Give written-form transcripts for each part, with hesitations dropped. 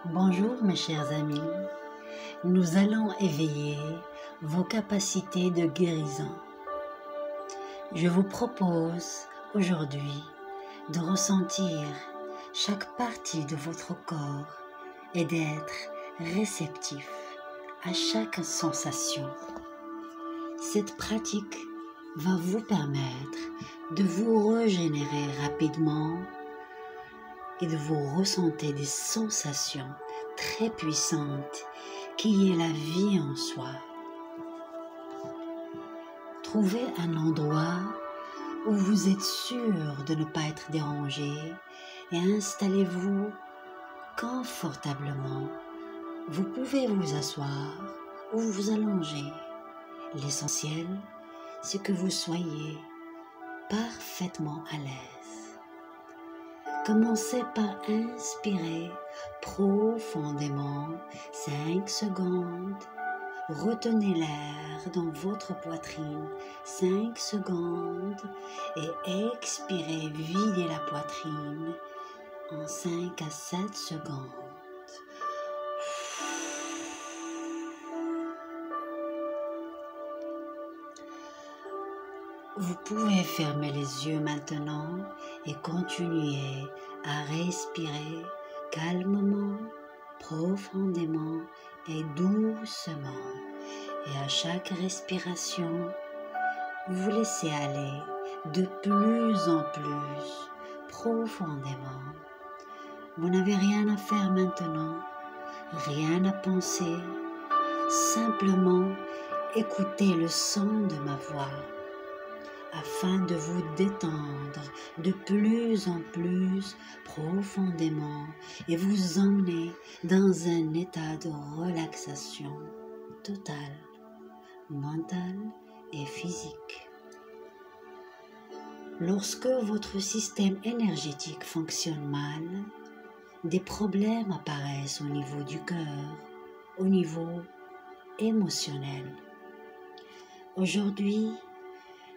Bonjour mes chers amis, nous allons éveiller vos capacités de guérison. Je vous propose aujourd'hui de ressentir chaque partie de votre corps et d'être réceptif à chaque sensation. Cette pratique va vous permettre de vous régénérer rapidement et de vous ressentir des sensations très puissantes qui est la vie en soi. Trouvez un endroit où vous êtes sûr de ne pas être dérangé et installez-vous confortablement. Vous pouvez vous asseoir ou vous allonger. L'essentiel, c'est que vous soyez parfaitement à l'aise. Commencez par inspirer profondément 5 secondes. Retenez l'air dans votre poitrine 5 secondes et expirez, videz la poitrine en 5 à 7 secondes. Vous pouvez fermer les yeux maintenant et continuer à respirer calmement, profondément et doucement. Et à chaque respiration, vous laissez aller de plus en plus profondément. Vous n'avez rien à faire maintenant, rien à penser, simplement écoutez le son de ma voix, afin de vous détendre de plus en plus profondément et vous emmener dans un état de relaxation totale, mentale et physique. Lorsque votre système énergétique fonctionne mal, des problèmes apparaissent au niveau du cœur, au niveau émotionnel. Aujourd'hui,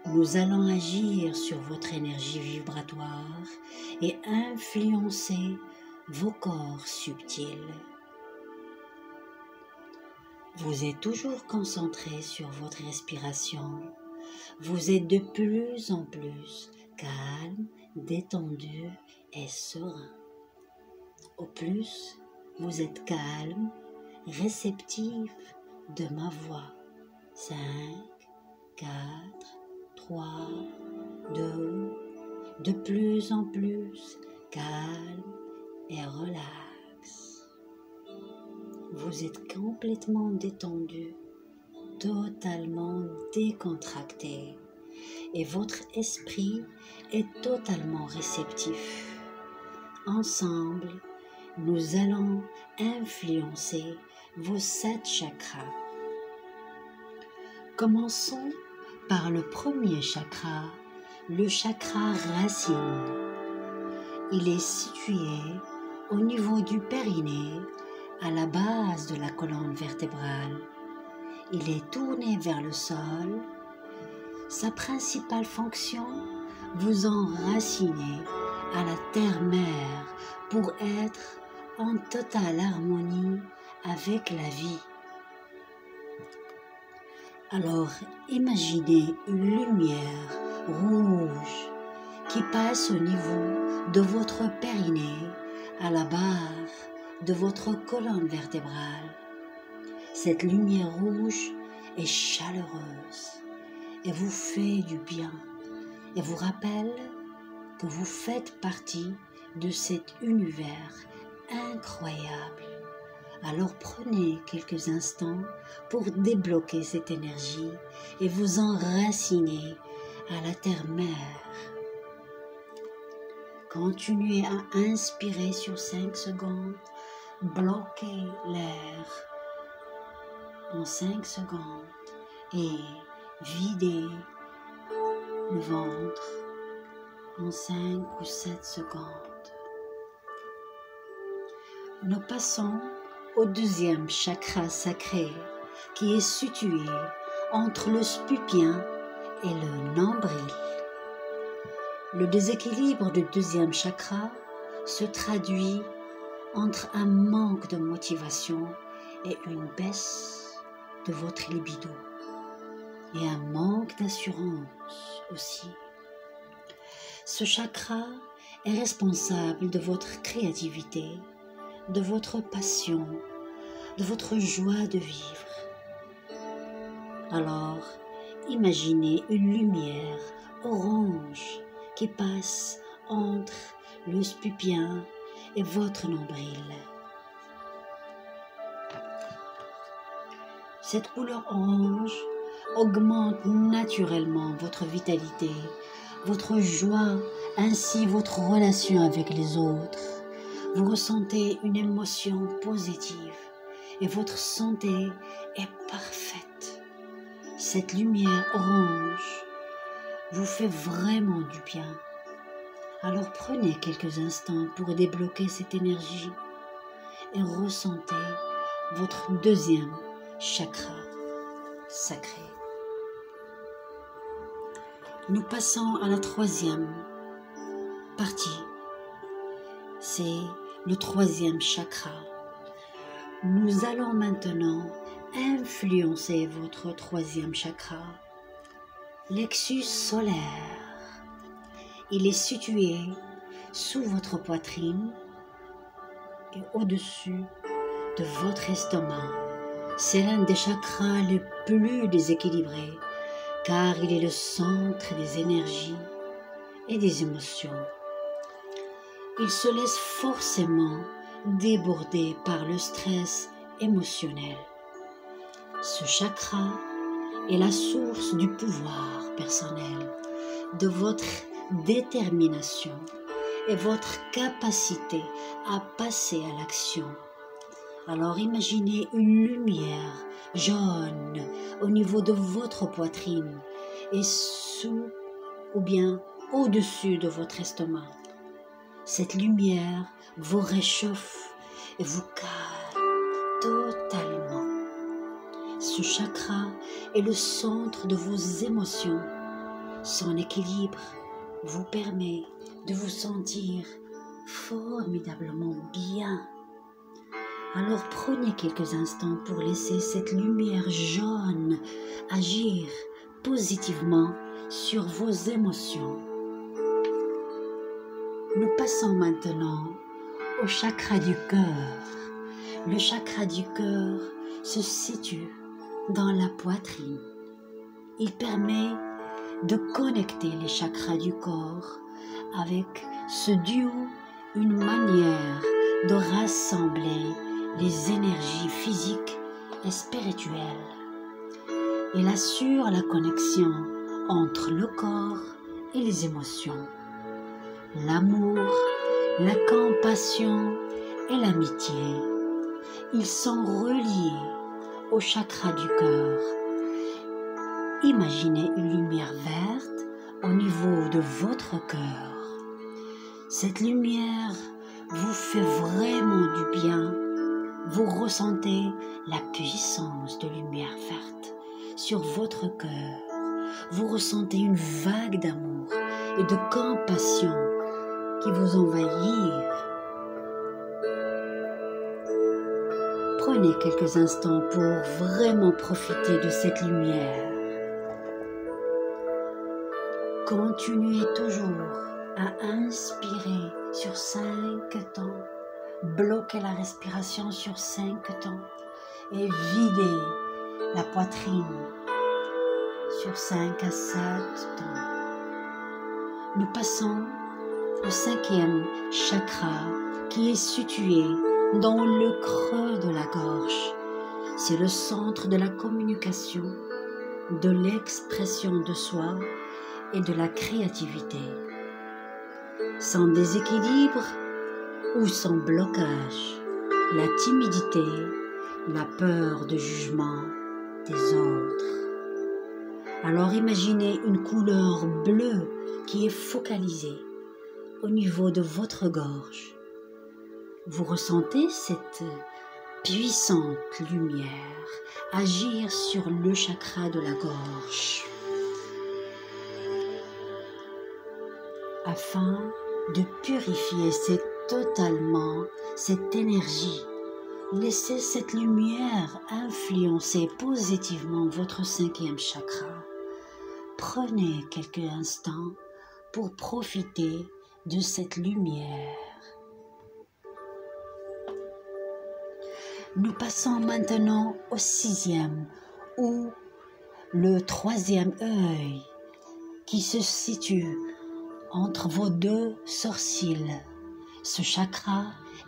nous allons agir sur votre énergie vibratoire et influencer vos corps subtils. Vous êtes toujours concentré sur votre respiration. Vous êtes de plus en plus calme, détendu et serein. Au plus, vous êtes calme, réceptif de ma voix. 5, 4, 3, 2, de plus en plus calme et relax. Vous êtes complètement détendu, totalement décontracté et votre esprit est totalement réceptif. Ensemble, nous allons influencer vos 7 chakras. Commençons par le premier chakra, le chakra racine. Il est situé au niveau du périnée, à la base de la colonne vertébrale. Il est tourné vers le sol. Sa principale fonction, vous enraciner à la terre-mère pour être en totale harmonie avec la vie. Alors, imaginez une lumière rouge qui passe au niveau de votre périnée, à la base de votre colonne vertébrale. Cette lumière rouge est chaleureuse et vous fait du bien et vous rappelle que vous faites partie de cet univers incroyable. Alors prenez quelques instants pour débloquer cette énergie et vous enraciner à la terre-mère. Continuez à inspirer sur 5 secondes, bloquez l'air en 5 secondes et videz le ventre en 5 ou 7 secondes. Nous passons au deuxième chakra sacré qui est situé entre le stupien et le nombril. Le déséquilibre du deuxième chakra se traduit entre un manque de motivation et une baisse de votre libido et un manque d'assurance aussi. Ce chakra est responsable de votre créativité, de votre passion, de votre joie de vivre. Alors, imaginez une lumière orange qui passe entre le pupien et votre nombril. Cette couleur orange augmente naturellement votre vitalité, votre joie, ainsi votre relation avec les autres. Vous ressentez une émotion positive et votre santé est parfaite. Cette lumière orange vous fait vraiment du bien. Alors prenez quelques instants pour débloquer cette énergie et ressentez votre deuxième chakra sacré. Nous passons à la troisième partie. C'est le troisième chakra. Nous allons maintenant influencer votre troisième chakra, plexus solaire. Il est situé sous votre poitrine et au-dessus de votre estomac. C'est l'un des chakras les plus déséquilibrés car il est le centre des énergies et des émotions. Il se laisse forcément déborder par le stress émotionnel. Ce chakra est la source du pouvoir personnel, de votre détermination et votre capacité à passer à l'action. Alors imaginez une lumière jaune au niveau de votre poitrine et sous ou bien au-dessus de votre estomac. Cette lumière vous réchauffe et vous calme totalement. Ce chakra est le centre de vos émotions. Son équilibre vous permet de vous sentir formidablement bien. Alors prenez quelques instants pour laisser cette lumière jaune agir positivement sur vos émotions. Nous passons maintenant au chakra du cœur. Le chakra du cœur se situe dans la poitrine. Il permet de connecter les chakras du corps avec ce duo, une manière de rassembler les énergies physiques et spirituelles. Il assure la connexion entre le corps et les émotions, l'amour, la compassion et l'amitié. Ils sont reliés au chakra du cœur. Imaginez une lumière verte au niveau de votre cœur. Cette lumière vous fait vraiment du bien. Vous ressentez la puissance de lumière verte sur votre cœur. Vous ressentez une vague d'amour et de compassion qui vous envahit. Prenez quelques instants pour vraiment profiter de cette lumière. Continuez toujours à inspirer sur 5 temps. Bloquez la respiration sur 5 temps et videz la poitrine sur 5 à 7 temps. Nous passons au 5e chakra qui est situé dans le creux de la gorge. C'est le centre de la communication, de l'expression de soi et de la créativité. Sans déséquilibre ou sans blocage, la timidité, la peur de jugement des autres. Alors imaginez une couleur bleue qui est focalisée au niveau de votre gorge. Vous ressentez cette puissante lumière agir sur le chakra de la gorge afin de purifier cette totalement cette énergie. Laissez cette lumière influencer positivement votre cinquième chakra. Prenez quelques instants pour profiter de cette lumière. Nous passons maintenant au sixième ou le troisième œil qui se situe entre vos deux sourcils. Ce chakra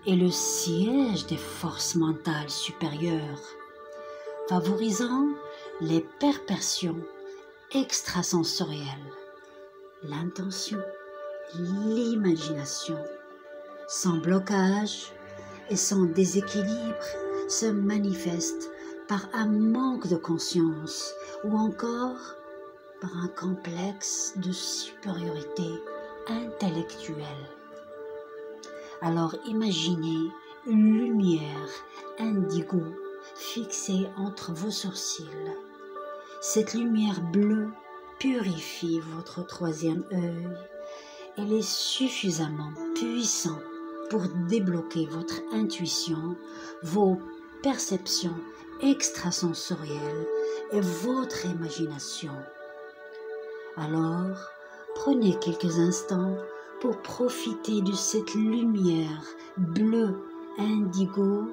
est le siège des forces mentales supérieures, favorisant les perceptions extrasensorielles, l'intention, l'imagination. Sans blocage et sans déséquilibre se manifeste par un manque de conscience ou encore par un complexe de supériorité intellectuelle. Alors imaginez une lumière indigo fixée entre vos sourcils. Cette lumière bleue purifie votre troisième œil. Elle est suffisamment puissante pour débloquer votre intuition, vos perceptions extrasensorielles et votre imagination. Alors, prenez quelques instants pour profiter de cette lumière bleue indigo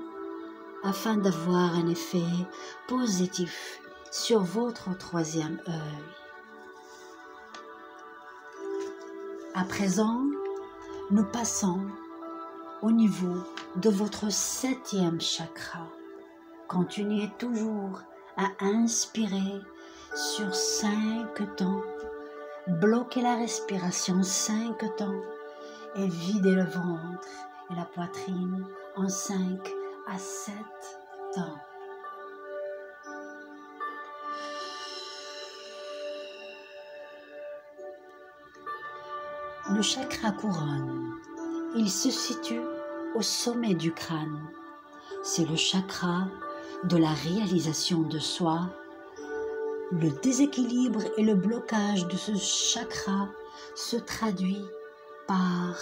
afin d'avoir un effet positif sur votre troisième œil. À présent, nous passons au niveau de votre septième chakra. Continuez toujours à inspirer sur 5 temps. Bloquez la respiration 5 temps et videz le ventre et la poitrine en 5 à 7 temps. Le chakra couronne, il se situe au sommet du crâne. C'est le chakra de la réalisation de soi. Le déséquilibre et le blocage de ce chakra se traduit par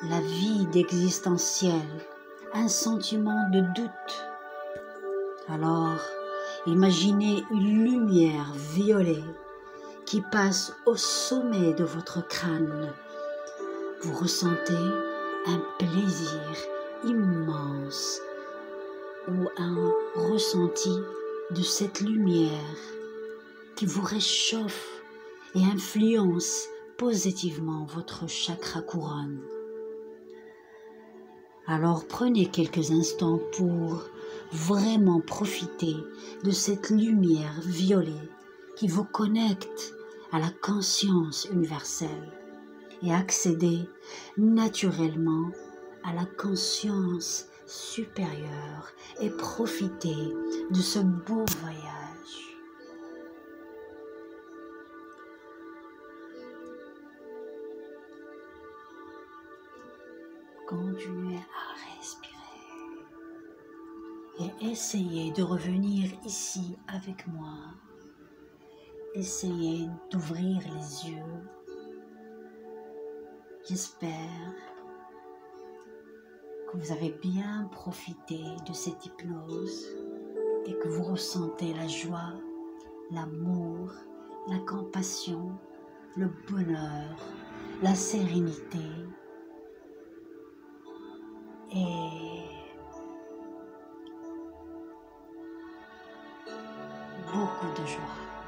la vide existentielle, un sentiment de doute. Alors, imaginez une lumière violet qui passe au sommet de votre crâne. Vous ressentez un plaisir immense ou un ressenti de cette lumière qui vous réchauffe et influence positivement votre chakra couronne. Alors prenez quelques instants pour vraiment profiter de cette lumière violet qui vous connecte à la conscience universelle et accéder naturellement à la conscience supérieure et profiter de ce beau voyage. Continuez à respirer et essayez de revenir ici avec moi. Essayez d'ouvrir les yeux. J'espère que vous avez bien profité de cette hypnose et que vous ressentez la joie, l'amour, la compassion, le bonheur, la sérénité et beaucoup de joie.